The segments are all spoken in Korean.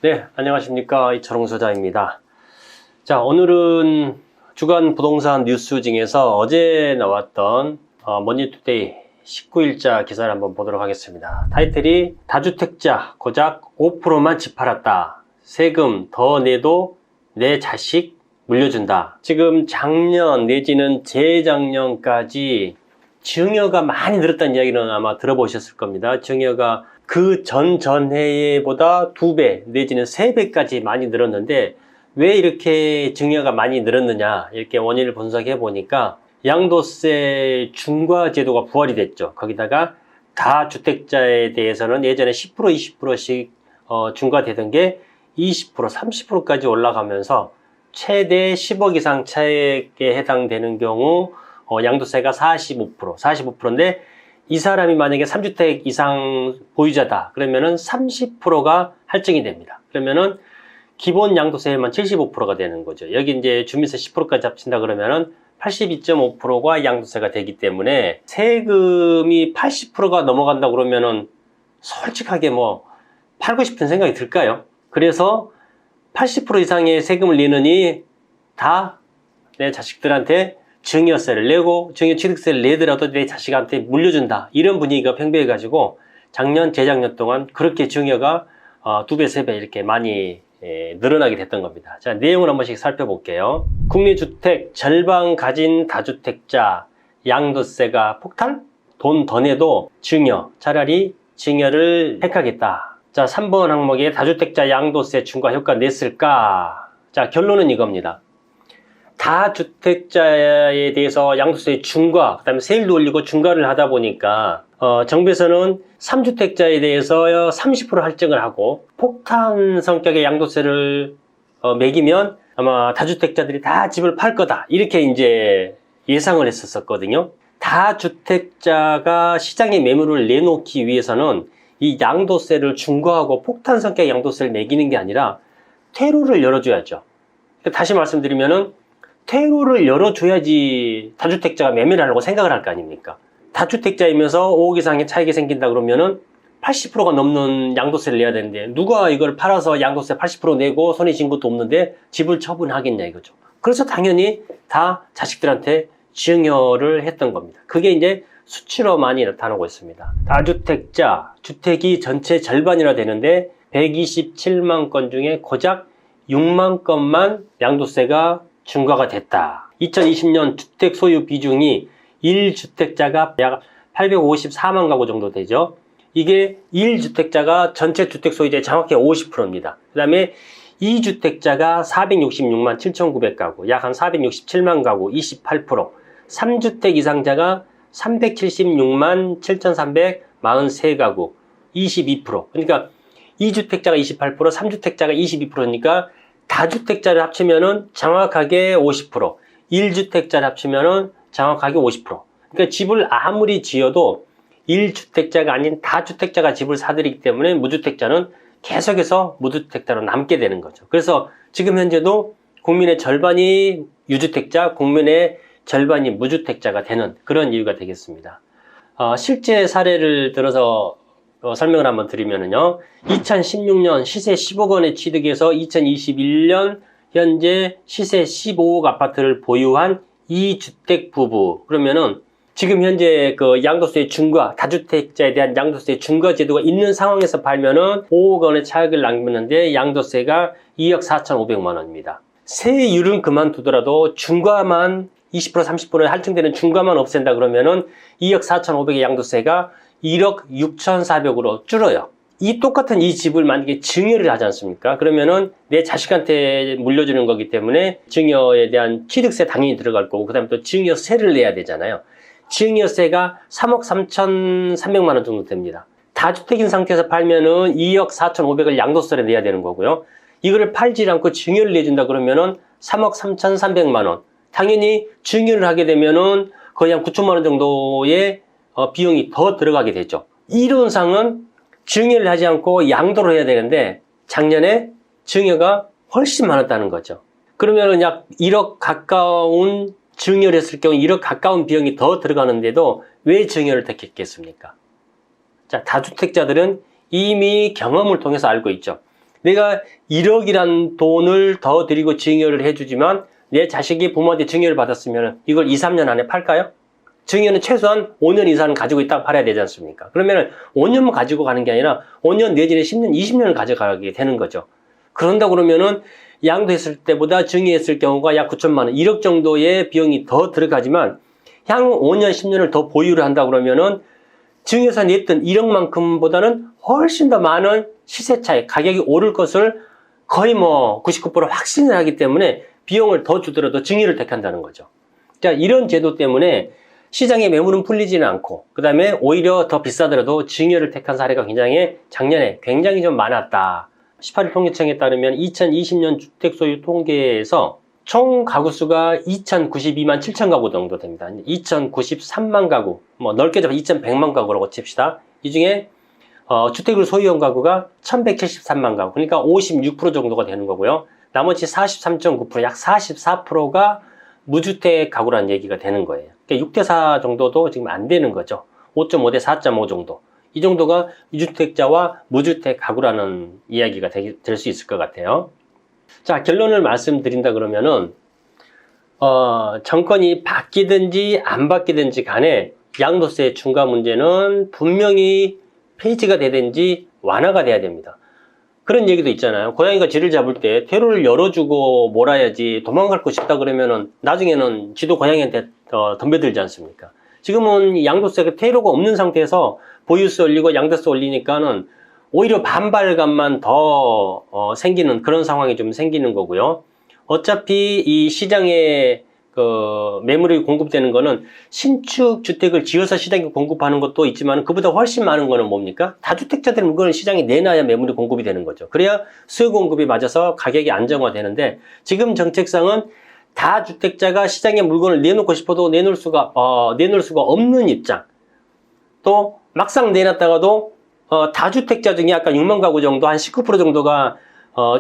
네, 안녕하십니까. 이철홍 소장입니다. 자, 오늘은 주간 부동산 뉴스 중에서 어제 나왔던 머니투데이 19일자 기사를 한번 보도록 하겠습니다. 타이틀이 다주택자 고작 5%만 집 팔았다. 세금 더 내도 내 자식 물려준다. 지금 작년 내지는 재작년까지 증여가 많이 늘었다는 이야기는 아마 들어보셨을 겁니다. 증여가 그 전해보다 2배 내지는 3배까지 많이 늘었는데 왜 이렇게 증여가 많이 늘었느냐, 이렇게 원인을 분석해 보니까 양도세 중과 제도가 부활이 됐죠. 거기다가 다주택자에 대해서는 예전에 10% 20%씩 중과되던 게 20% 30%까지 올라가면서 최대 10억 이상 차액에 해당되는 경우 양도세가 45%인데 이 사람이 만약에 3주택 이상 보유자다 그러면은 30%가 할증이 됩니다. 그러면은 기본 양도세만 75%가 되는 거죠. 여기 이제 주민세 10%까지 합친다 그러면은 82.5%가 양도세가 되기 때문에 세금이 80%가 넘어간다 그러면은 솔직하게 뭐 팔고 싶은 생각이 들까요? 그래서 80% 이상의 세금을 내느니 다 내 자식들한테 증여세를 내고 증여취득세를 내더라도 내 자식한테 물려준다, 이런 분위기가 팽배해가지고 작년 재작년 동안 그렇게 증여가 2배 3배 이렇게 많이 늘어나게 됐던 겁니다. 자, 내용을 한 번씩 살펴볼게요. 국내 주택 절반 가진 다주택자 양도세가 폭탄? 돈 더 내도 증여, 차라리 증여를 택하겠다. 자, 3번 항목에 다주택자 양도세 중과 효과 냈을까? 자, 결론은 이겁니다. 다주택자에 대해서 양도세 중과, 그 다음에 세율도 올리고 중과를 하다 보니까 정부에서는 3주택자에 대해서 30% 할증을 하고 폭탄 성격의 양도세를 매기면 아마 다주택자들이 다 집을 팔 거다, 이렇게 이제 예상을 했었거든요. 다주택자가 시장에 매물을 내놓기 위해서는 이 양도세를 중과하고 폭탄 성격의 양도세를 매기는 게 아니라 퇴로를 열어줘야죠. 다시 말씀드리면은 퇴로를 열어줘야지 다주택자가 매매를 하려고 생각을 할 거 아닙니까? 다주택자이면서 5억 이상의 차익이 생긴다 그러면은 80%가 넘는 양도세를 내야 되는데 누가 이걸 팔아서 양도세 80% 내고 손해진 것도 없는데 집을 처분하겠냐 이거죠. 그래서 당연히 다 자식들한테 증여를 했던 겁니다. 그게 이제 수치로 많이 나타나고 있습니다. 다주택자, 주택이 전체 절반이나 되는데 127만 건 중에 고작 6만 건만 양도세가 중과가 됐다. 2020년 주택 소유 비중이 1주택자가 약 854만 가구 정도 되죠. 이게 1주택자가 전체 주택 소유자의 정확히 50%입니다. 그 다음에 2주택자가 466만 7,900가구, 약 한 467만 가구, 28%. 3주택 이상자가 376만 7,343가구, 22%. 그러니까 2주택자가 28%, 3주택자가 22%니까 다주택자를 합치면은 정확하게 50%, 1주택자를 합치면은 정확하게 50%. 그러니까 집을 아무리 지어도 1주택자가 아닌 다주택자가 집을 사들이기 때문에 무주택자는 계속해서 무주택자로 남게 되는 거죠. 그래서 지금 현재도 국민의 절반이 유주택자, 국민의 절반이 무주택자가 되는 그런 이유가 되겠습니다. 실제 사례를 들어서 설명을 한번 드리면은요, 2016년 시세 10억 원에 취득해서 2021년 현재 시세 15억 아파트를 보유한 2주택 부부. 그러면은 지금 현재 그 양도세 중과, 다주택자에 대한 양도세 중과 제도가 있는 상황에서 팔면은 5억 원의 차익을 남기는데 양도세가 2억 4,500만 원입니다. 세율은 그만두더라도 중과만 20% 30%에 할증되는 중과만 없앤다 그러면은 2억 4,500의 양도세가 1억 6,400으로 줄어요. 이 똑같은 이 집을 만약에 증여를 하지 않습니까? 그러면은 내 자식한테 물려주는 거기 때문에 증여에 대한 취득세 당연히 들어갈 거고, 그 다음에 또 증여세를 내야 되잖아요. 증여세가 3억 3,300만 원 정도 됩니다. 다주택인 상태에서 팔면은 2억 4,500을 양도세를 내야 되는 거고요. 이거를 팔지 않고 증여를 내준다 그러면은 3억 3,300만 원. 당연히 증여를 하게 되면은 거의 한 9천만 원 정도의 비용이 더 들어가게 되죠. 이론상은 증여를 하지 않고 양도를 해야 되는데 작년에 증여가 훨씬 많았다는 거죠. 그러면 약 1억 가까운 증여를 했을 경우 1억 가까운 비용이 더 들어가는데도 왜 증여를 택했겠습니까? 자, 다주택자들은 이미 경험을 통해서 알고 있죠. 내가 1억이란 돈을 더 드리고 증여를 해주지만 내 자식이 부모한테 증여를 받았으면 이걸 2, 3년 안에 팔까요? 증여는 최소한 5년 이상은 가지고 있다가 팔아야 되지 않습니까? 그러면 5년만 가지고 가는 게 아니라 5년 내지는 10년, 20년을 가져가게 되는 거죠. 그런다 그러면은 양도했을 때보다 증여했을 경우가 약 9천만 원, 1억 정도의 비용이 더 들어가지만 향후 5년, 10년을 더 보유를 한다 그러면은 증여해서 냈던 1억만큼보다는 훨씬 더 많은 시세 차익, 가격이 오를 것을 거의 뭐 99% 확신을 하기 때문에 비용을 더 주더라도 증여를 택한다는 거죠. 자, 이런 제도 때문에 시장의 매물은 풀리지는 않고 그 다음에 오히려 더 비싸더라도 증여를 택한 사례가 작년에 굉장히 좀 많았다. 18일 통계청에 따르면 2020년 주택 소유 통계에서 총 가구 수가 2,092만 7천 가구 정도 됩니다. 2,093만 가구, 뭐 넓게 잡아 2,100만 가구라고 칩시다. 이 중에 주택을 소유한 가구가 1,173만 가구, 그러니까 56% 정도가 되는 거고요. 나머지 43.9%, 약 44%가 무주택 가구라는 얘기가 되는 거예요. 그러니까 6대4 정도도 지금 안 되는 거죠. 5.5 대 4.5 정도. 이 정도가 유주택자와 무주택 가구라는 이야기가 될 수 있을 것 같아요. 자, 결론을 말씀드린다 그러면은, 정권이 바뀌든지 안 바뀌든지 간에 양도세 중과 문제는 분명히 폐지가 되든지 완화가 돼야 됩니다. 그런 얘기도 있잖아요. 고양이가 쥐를 잡을 때 퇴로를 열어주고 몰아야지 도망갈 거 싶다 그러면은 나중에는 쥐도 고양이한테 덤벼들지 않습니까? 지금은 양도세가 퇴로가 없는 상태에서 보유세 올리고 양도세 올리니까는 오히려 반발감만 더 생기는 그런 상황이 좀 생기는 거고요. 어차피 이 시장에 매물이 공급되는 거는 신축 주택을 지어서 시장에 공급하는 것도 있지만 그보다 훨씬 많은 거는 뭡니까? 다주택자들은 물건을 시장에 내놔야 매물이 공급이 되는 거죠. 그래야 수요 공급이 맞아서 가격이 안정화되는데 지금 정책상은 다주택자가 시장에 물건을 내놓고 싶어도 내놓을 수가 없는 입장. 또 막상 내놨다가도 다주택자 중에 아까 6만 가구 정도 한 19% 정도가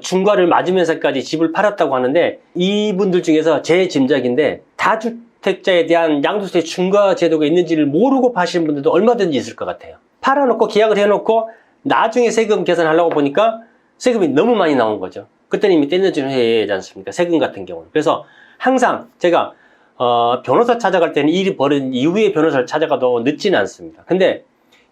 중과를 맞으면서까지 집을 팔았다고 하는데 이분들 중에서 제 짐작인데 다주택자에 대한 양도세 중과 제도가 있는지를 모르고 파시는 분들도 얼마든지 있을 것 같아요. 팔아놓고 계약을 해놓고 나중에 세금 계산하려고 보니까 세금이 너무 많이 나온 거죠. 그때는 이미 떼내주는 해야지 않습니까? 세금 같은 경우는. 그래서 항상 제가 변호사 찾아갈 때는 일이 벌어진 이후에 변호사를 찾아가도 늦지는 않습니다. 근데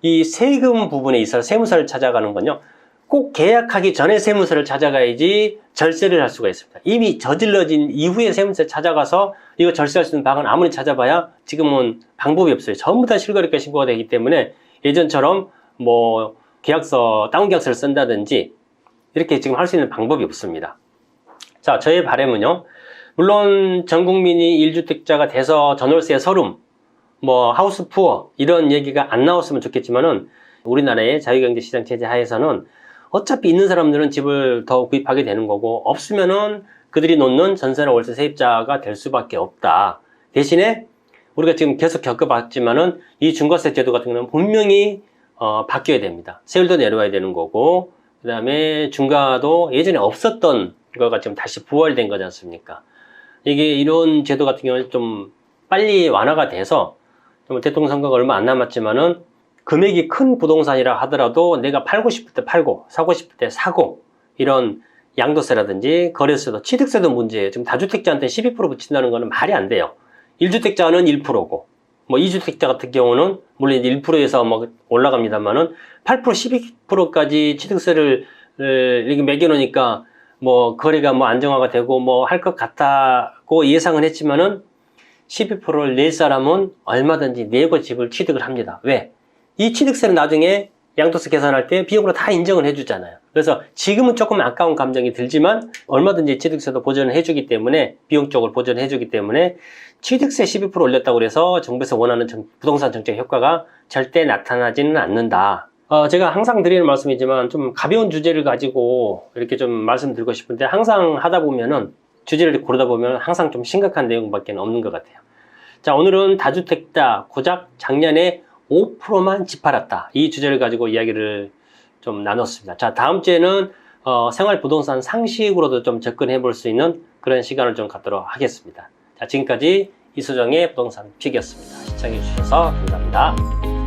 이 세금 부분에 있어서 세무사를 찾아가는 건요, 꼭 계약하기 전에 세무서를 찾아가야지 절세를 할 수가 있습니다. 이미 저질러진 이후에 세무서를 찾아가서 이거 절세할 수 있는 방은 아무리 찾아봐야 지금은 방법이 없어요. 전부 다 실거래가 신고가 되기 때문에 예전처럼 뭐 계약서, 다운 계약서를 쓴다든지 이렇게 지금 할 수 있는 방법이 없습니다. 자, 저의 바람은요, 물론 전 국민이 1주택자가 돼서 전월세 서름, 뭐 하우스 푸어 이런 얘기가 안 나왔으면 좋겠지만은 우리나라의 자유경제시장 체제 하에서는 어차피 있는 사람들은 집을 더 구입하게 되는 거고 없으면은 그들이 놓는 전세나 월세 세입자가 될 수밖에 없다. 대신에 우리가 지금 계속 겪어봤지만은 이 중과세 제도 같은 경우는 분명히 바뀌어야 됩니다. 세율도 내려와야 되는 거고 그 다음에 중과도 예전에 없었던 거가 지금 다시 부활된 거지 않습니까? 이게 이런 제도 같은 경우는 좀 빨리 완화가 돼서 대통령 선거가 얼마 안 남았지만은 금액이 큰 부동산이라 하더라도 내가 팔고 싶을 때 팔고 사고 싶을 때 사고 이런 양도세라든지 거래세도 취득세도 문제예요. 지금 다주택자한테 12% 붙인다는 거는 말이 안 돼요. 1주택자는 1%고 뭐 2주택자 같은 경우는 물론 1%에서 뭐 올라갑니다만은 8% 12%까지 취득세를 이렇게 매겨놓으니까 뭐 거래가 뭐 안정화가 되고 뭐 할 것 같다고 예상은 했지만은 12%를 낼 사람은 얼마든지 내고 집을 취득을 합니다. 왜? 이 취득세는 나중에 양도세 계산할 때 비용으로 다 인정을 해주잖아요. 그래서 지금은 조금 아까운 감정이 들지만 얼마든지 취득세도 보전을 해주기 때문에 비용적으로 보전을 해주기 때문에 취득세 12% 올렸다고 해서 정부에서 원하는 부동산 정책 효과가 절대 나타나지는 않는다. 제가 항상 드리는 말씀이지만 좀 가벼운 주제를 가지고 이렇게 좀 말씀드리고 싶은데 항상 하다 보면은 주제를 고르다 보면 항상 좀 심각한 내용밖에 없는 것 같아요. 자, 오늘은 다주택자 고작 작년에 5%만 집 팔았다. 이 주제를 가지고 이야기를 좀 나눴습니다. 자, 다음 주에는 생활 부동산 상식으로도 좀 접근해 볼 수 있는 그런 시간을 좀 갖도록 하겠습니다. 자, 지금까지 이수정의 부동산 픽이었습니다. 시청해 주셔서 감사합니다.